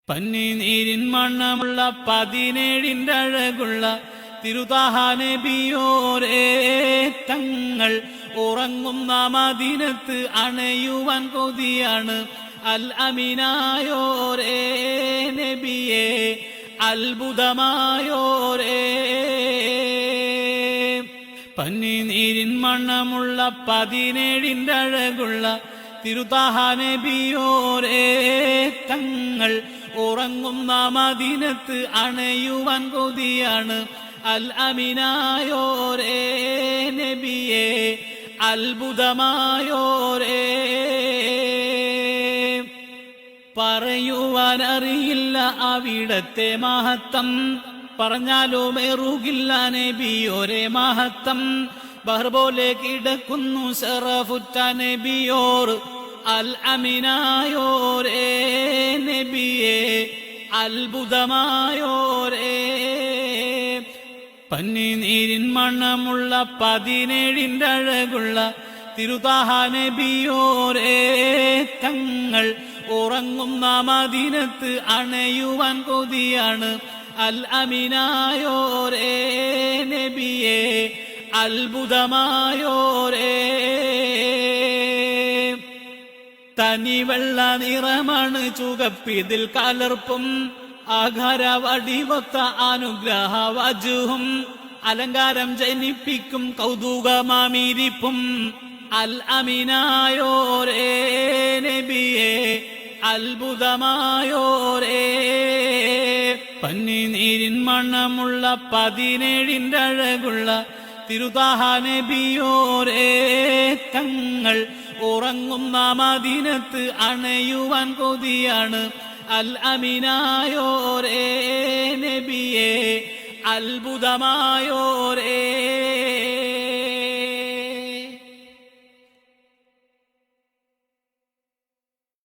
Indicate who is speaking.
Speaker 1: പന്നിനീരിൻ മണ്ണമുള്ള 17 അഴകുള്ള തിരുതാഹ നബിയോരേ തങ്ങൾ ഉറങ്ങുന്ന മദീനത്ത് അണയുവാൻ കൊതിയാണ്. അൽ അമീനായോരേ നബിയേ അത്ഭുതമായോരേ. പന്നിനീരിൻ മണ്ണമുള്ള 17 അഴകുള്ള തിരുതാഹ നബിയോരേ തങ്ങൾ ഉറങ്ങുന്ന മദീനത്ത് അണയുവാൻ കൊതിയാണ്. അൽ അമീനായോരേ നബിയേ അത്ഭുതമായോരേ. പറയുവാനറിയില്ല അവിടത്തെ മഹത്വം, പറഞ്ഞാലും ഏറുകില്ല നബിയോരേ മഹത്വം. ബഹർ പോലെ കിടക്കുന്നു ശറഫുറ്റ നബിയോർ. അൽ അമീനായോരേ നബിയേ അത്ഭുതമായോരേ. പന്നിനീരിൻ മണ്ണമുള്ള 17 അഴകുള്ള തിരുതാഹ നബിയോരേ തങ്ങൾ ഉറങ്ങുന്ന മദീനത്ത് അണയുവാൻ കൊതിയാണ്. അൽ അമീനായോരേ നബിയേ അത്ഭുതമായോരേ. തനിവെള്ള നിറമാണ് ചുകപ്പിതിൽ കലർപ്പും, ആഘാര വടിവത്ത അനുഗ്രഹ വജുഹും, അലങ്കാരം ജനിപ്പിക്കും കൗതുകമാമിരിപ്പും. അൽ അമീനായോരേ നബിയേ അത്ഭുതമായോരേ. പന്നിനീരിൻ മണ്ണമുള്ള 17 അഴകുള്ള തിരുതാഹ നബിയോരേ തങ്ങൾ ഉറങ്ങുന്ന മദീനത്ത് അണയുവാൻ കൊതിയാണ്. അൽ അമീനായോരേ നബിയേ അത്ഭുതമായോരേ.